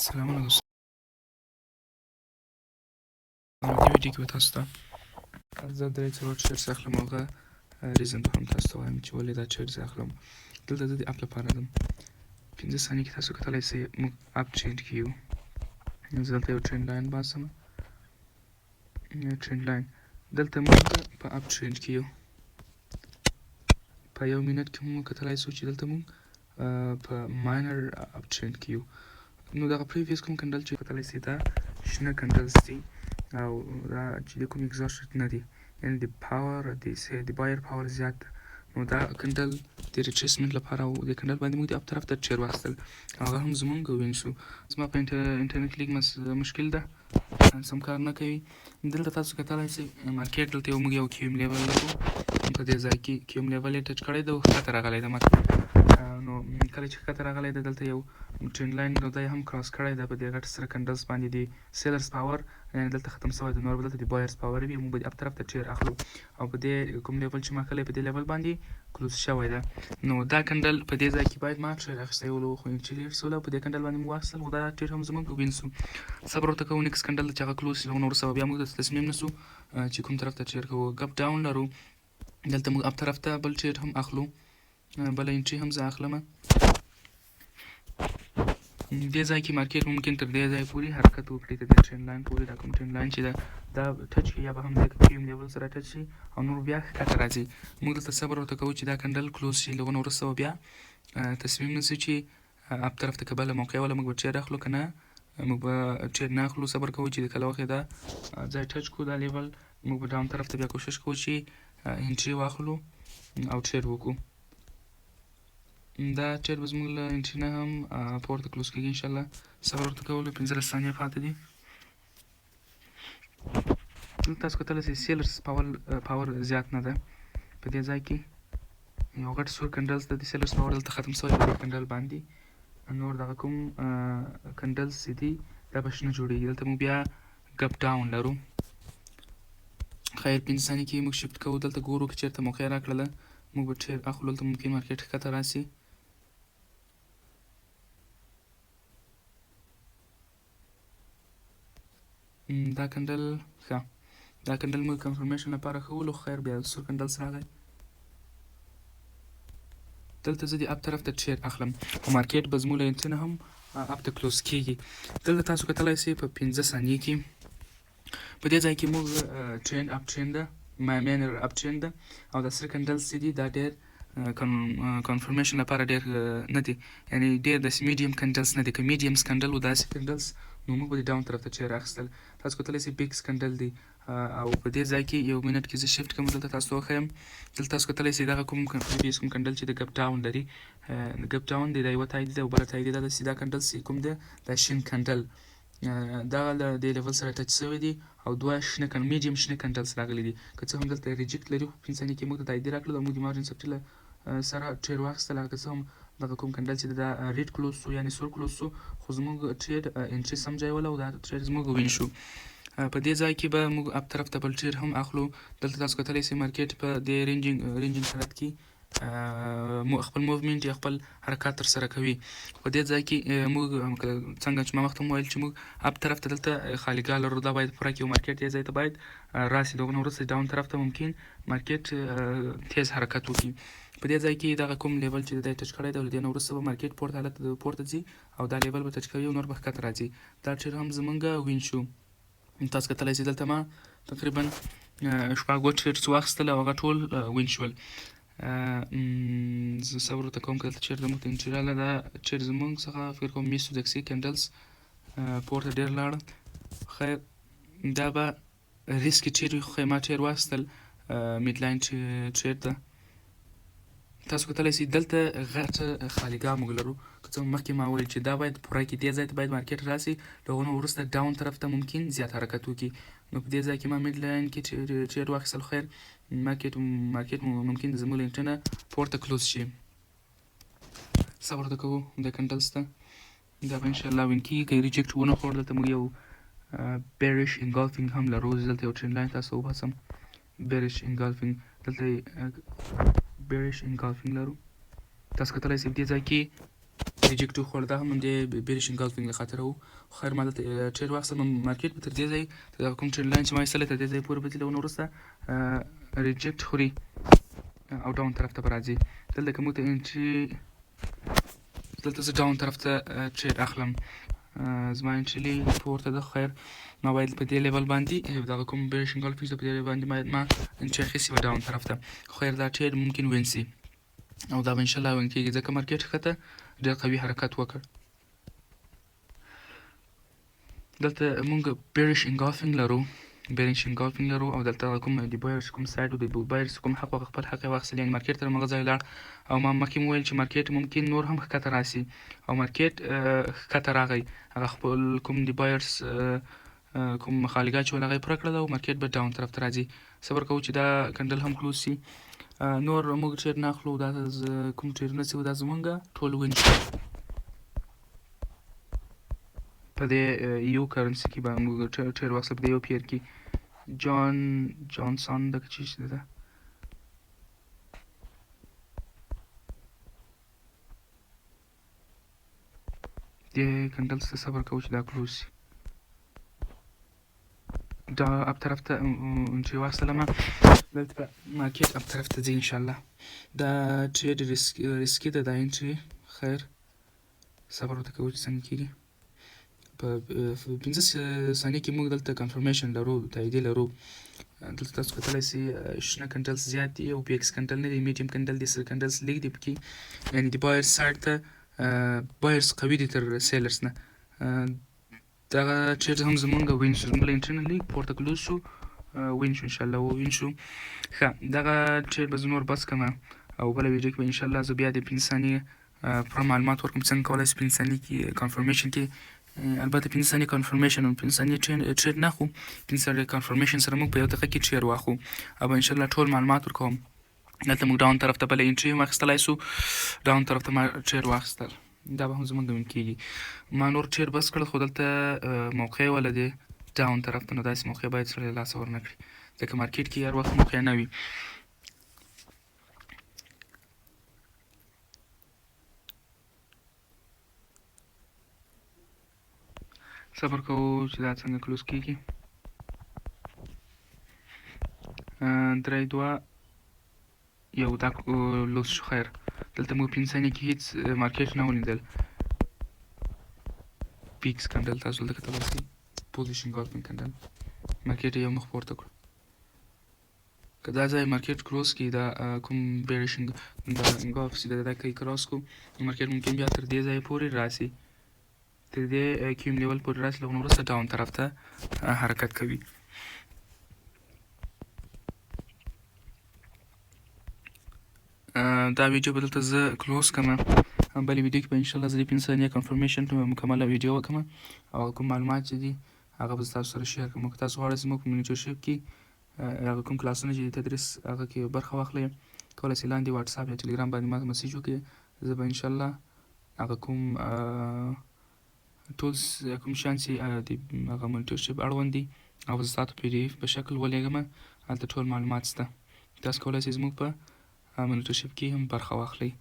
سلامونه دوستان. دې ویډیو کې به تاسو ته زه درې څلور چیرز اخلم او هغه ریزن به هم تاسو ته وایم چې ولې دا چیرز اخلم. دلته زه د اپ لپاره ځم. 15 ثانیې کې تاسو کتلی سئ موږ اپ چینج کیو. زه دلته یو ټرینډ لاین باسم. ټرینډ لاین دلته موږ په اپ چینج کیو. په یو منټ کې موږ کتلی سو چې دلته موږ په ماینر اپ چینج کیو. نو دغه پریویس کوم کندل چې کتلی سئ دا شنه کندلز دي او دا چې د کوم اگزاسټډ نه دي، یعنې د پاور د بایر پاور زیات ده. نو دا کندل د ریټریسمنټ لپاره او د کندل باندې موږ د اپ طرف ته چیر واخیستل، هغه هم زمونږ وین شو. زما په انټرنیټ لیګ مشکل ده، سم کار نه کوي. دلته تاسو کتلی سئ مارکیټ دلته موږ یو کیوم لیول لرو. په دې ځای کې کیوم لیول یې ټچ کړی ده او ښکته راغلی ده. مطلب نو کله چې ښکته راغلی ده دلته یو ټرینډ لاین نو دا یې هم کراس کړی ده. په دې غټ سره کندلز باندې د سیلرز پاور یعنې دلته ختم شوی ده، نور به دلته د بایرز پاور وي. موږ به د اپ طرف ته چیر اخلو او په دې کوم لیول چې ما کلی په دې لیول باندې کلوز شوی ده. نو دا کندل په دې ځای کې باید ما ټریر اخیستی ولو، خو چې ډېر سوله په دې کندل باندې موږ واخیستل او دا ټریر هم زموږ وین سو. صبر ورته کوو نیکس کندل چې هغه کلوز شي، نو وروسته بیا موږ تصمیم نیسو چې کوم طرف ته چیر کوو. ګپ ډاون لرو، دلته موږ اپ طرف ته بل چیر هم اخلو، بله انټري هم زه اخلمه. دې ځای کې مارکیټ ممکن تر دې ځای پورې حرکت وکړي، د دې ټرینډ لاین پورې. دا کوم ټرینډ لاین چې دا ټچ کړي یا به هم د کیوم لیول سره ټچ شي او نور بیا ښکته راځي. موږ دلته صبر ورته کوو چې دا کندل کلوز شي، له هغه نه وروسته به بیا تصمیم نیسو چې اپ طرف ته که بله موقع وله موږ به چیر اخلو که نه موږ به چیر نه اخلو. صبر کوو چې کله وخت دا ځای ټچ کړو دا لیول، موږ به ډاون طرف ته بیا کوشش کوو چې انټري واخلو او چیر وکړو. دا چیر به زموږ له انټري نه هم پورته کلوز کېږي انشاءالله. صبر ورته کولو 15 ثانیې پاتې دي. دلته تاسو کتلی سئ سیلرز پاور زیات نه ده. په دې ځای کې یو غټ سور کندلز ده، د سیلرز پاور دلته ختم شوی په دې کندل باندې. نور دغه کوم کندلز چې دي دا به شنه جوړېږي. دلته موږ بیا ګپ ډاون لرو. خیر 15 ثانیې کې موږ شفت کوو. دلته ګورو که چېرته موقع راکړله موږ به ټریر اخلو. دلته ممکن مارکیټ ښکته راسي. دا کندل ښه، دا کندل موږ کنفرمیشن لپاره ښولو. خیر بیا سور کندلز راغی. دلته زه د اپ طرف ته چیر اخلم او مارکیټ به زموږ له انټري نه هم اپ ته کلوز کېږي. دلته تاسو کتلی سئ په 15 ثانیې کې په دې ځای کې موږ ټرینډ اپ ټرینډ ده، مینر اپ ټرینډ ده او دا سره کندلز چې دي دا ډېر کنفرمیشن لپاره ډېر نه دي، یعنې ډېر داسې میډیم کندلز نه دي. که میډیمز کندل و داسې کندلز نو موږ به د ډاون طرف ته چیر اخیستل. تاسو کتلی سئ بیګز کندل دی او په دې ځای کې یو منټ کې زه شفت کوم دلته تاسو ته وښیم. دلته تاسو کتلی سئ دغه کوم پریویس کوم کندل چې د ګپ ډاون لري، ګپ ډاون دی، دا یوه تایید ده او بله تایید دا ده چې دا کندل چې کوم ده دا شین کندل دا له دې لیول سره ټچ شوی دی او دوه شنه میډیم شنه کندلز راغلي دي. که څه هم دلته ریجکټ لري خو 15 ثانیې کې موږ ته تاییدیه راکړل او موږ د مارجن سفټي له سره ټریر واخیستل. که څه هم دغه کوم کندل چې دا ریډ کلوز شو یعنې سور کلوز شو، خو زموږ ټریر انټري سم ځای وله او دا ټریر زموږ وین شو. په دې ځای کې به موږ اپ طرف ته بل ټریر هم اخلو. دلته تاسو کتلی سئ مارکیټ په دې رینجینګ حالت کې خپل موومنټ یا خپل حرکات ترسره کوي. په دې ځای کې موږ څنګه چې ما مخته هم ویل چې موږ اپ طرف ته دلته خالیګاه لرو، دا باید پوره کړي او مارکیټ دې ځای ته باید راسي. د هغه نه وروسته ډاون طرف ته ممکن مارکیټ تیز حرکت وکړي. په دې ځای کې دغه کوم لیول چې دی ټچ کړی دی له دې نه وروسته به مارکیټ پورته حالت پورته ځي او دا لیول به ټچ کوي او نور به ښکته راځي. دا ټریر هم زموږ وین شو. تاسو کتلی سئ دلته ما تقریبا شپږ اووه ټریډز واخیستل او هغه ټول وین شول. زه صبر ورته کوم که دلته چیرته موږ ته انټري راغله. دا چیر زموږ څخه فکر کوم میسو دکسي کندلز پورته ډېر لاړل. خیر دا به ریسکي ټریر وي خو ما ټریر واخیستل میډ لاین ټریر ده. تاسو کتلی سئ دلته غټه خالیګاه موږ لرو. که څه هم مخکې ما وویل چې دا باید پوره کړي، دې ځای ته باید مارکیټ راسي، له هغو نه وروسته ډاون طرف ته ممکن زیات حرکت وکړي. نو په دې ځای کې ما میډ لاین کې ټریر واخیستل. خیر مارکیټ ممکن د زموږ له انټري نه پورته کلوز شي. صبر ورته کوو د کندلز ته دا به انشاءالله وین کېږي. که یې ریجکټ ونه خوړ دلته موږ یو بیریش انګالفینګ هم لرو. دلته یو ټرینډ لاین تاسو وباسم، بیریش انګالفینګ، دلته بیریش انګالفینګ لرو. تاسو کتلی سئ په دې ځای کې ریجیکټ وخوړ دا هم د بیریش انګالفینګ له خاطره و خو خیر ما دلته ټرېډ واخیستل مارکیټ به تر دې ځای دغه کوم ټرېډ لاین چې ما ایستلی تر دې ځای پورې به ځي له ونه وروسته ریجیکټ خوري او ډاون طرف ته به راځي دلته که موږ ته انټري دلته زه ډاون طرف ته ټرېډ اخلم زما انټري پورته ده خیر ما باید په دې لیول باندې دغه کوم بیریش انګالفینګ په دې لیول باندې باید ما انټري اخیستې وه ډاون طرف ته خو خیر دا ټرېډ ممکن وین سي او دا به انشاءالله وین کېږي ځکه مارکیټ ښکته ډېر قوي حرکت وکړ دلته مونږ بیریش انګالفینګ لرو او دلته کوم د بایرز کوم سایډ و د بایرز کوم حق وغه خپل حق یې واخیستل یعنې مارکیټ تر همغه ځای ولاړ او ما مخکې مو ویل چې مارکیټ ممکن نور هم ښکته راسي او مارکیټ ښکته راغی هغه خپل کوم د بایرز کوم مخالګات چې ول هغه یې پوره کړل او مارکیټ به ډاون طرف ته راځي صبر کوو چې دا کنډل هم کلوز سي نور موږ ټرېډ نه اخلو دا کوم ټرېډونه چې وو دا زمونږ ټول وین شو په دې یو کرنسي کې به موږ ټرېډ واخیستل په دې یو پیر کې جانسون دغه چی شته ده دې کنډل څه صبر کوو چې دا کلوز شي دا اپ طرف ته انټري واخیستله ما دلته به مارکیټ اپ طرف ته ځي انشاءالله دا ټرېډ ریسکي ده دا انټري خیر صبر ورته کوو چې څنګه کېږي په 15 ثانیې کې موږ دلته کنفرمیشن لرو تاییدیه لرو دلته تاسو کتلی سئ شنه کنډلز زیات دي او پی ایکس کنډل نه دی میډیم کنډل دی سل کنډلز لږ دي پکې یعنې د بایرز سایډ ته بایرز قوي دي تر سیلرز نه دغه ټرېډ هم زمونږ وین شو زموږ له انټري نه لږ پورته کلوز شو وین شو انشاءالله وین شو ښه دغه ټرېډ به زه نور بس کړم او بله ویډیو کې به انشاءالله زه بیا د 15 ثانیې پوره معلومات ورکړم څنګه کولی شو 15 ثانیې کې کنفرمیشن کې البته 15 ثانیې کنفرمیشن او 15 ثانیې ټرېډ نه اخلو 15 ثانیې کنفرمیشن سره موږ په یو دقیقه کې ټرېډ واخلو او به انشاءالله ټول معلومات ورکوم دلته موږ ډاون طرف ته بله انټري هم اخیستلی سو ډاون طرف ته ما ټرېډ واخیستل دا به هم زمونږ وین کېږي ما نور ټرېډ بس کړل خو دلته موقع وله دی ډاون طرف ته نو داسې موقع باید سړی له لاسه ورنه کړي ځکه مارکیټ کې هر وخت موقع نه وي صبر کوو چې دا څنګه کلوز کېږي 3 2 1 دا لوز شو خیر دلته موږ 15 ثانیې کې هېڅ مارکیټ نه ولیدل پیکس کنډل تاسو دلته کتلی سئ پوزیشن انګالفینګ کنډل مارکیټ یې یو مخ پورته کړو که دا ځای مارکیټ کروس کړي دا کوم بیریش دا انګالف چې دا کوي کراس کړو مارکیټ ممکن بیا تر دې ځای پورې راسي تر دې کیوم لیول پورې راسي له هغه وروسته ډاون طرف ته حرکت کوي دا ویډیو به دلته زه کلوز کړم بلې ویډیو کې به انشاءالله زه د 15 ثانیې کنفرمیشن مکمله ویډیو وکړم او کوم معلومات چې دي هغه به زه تاسو سره شیر کړم که تاسو غواړئ زموږ په منیټرشپ کې هغه کوم کلاسونه چې د تدریس هغه کې برخه واخلئ کولی سئ لاندې واټساپ یا ټلګرام باندې ما ته مسیج وکړئ زه به انشاءالله هغه کوم ټولز کوم شیان چې د هغه منیټرشپ اړوند دي هغه به زه تاسو پی ډي اف په شکل ولېږم هلته ټول معلومات شته تاسو کولی سئ زموږ په منیټرشپ کې هم برخه واخلئ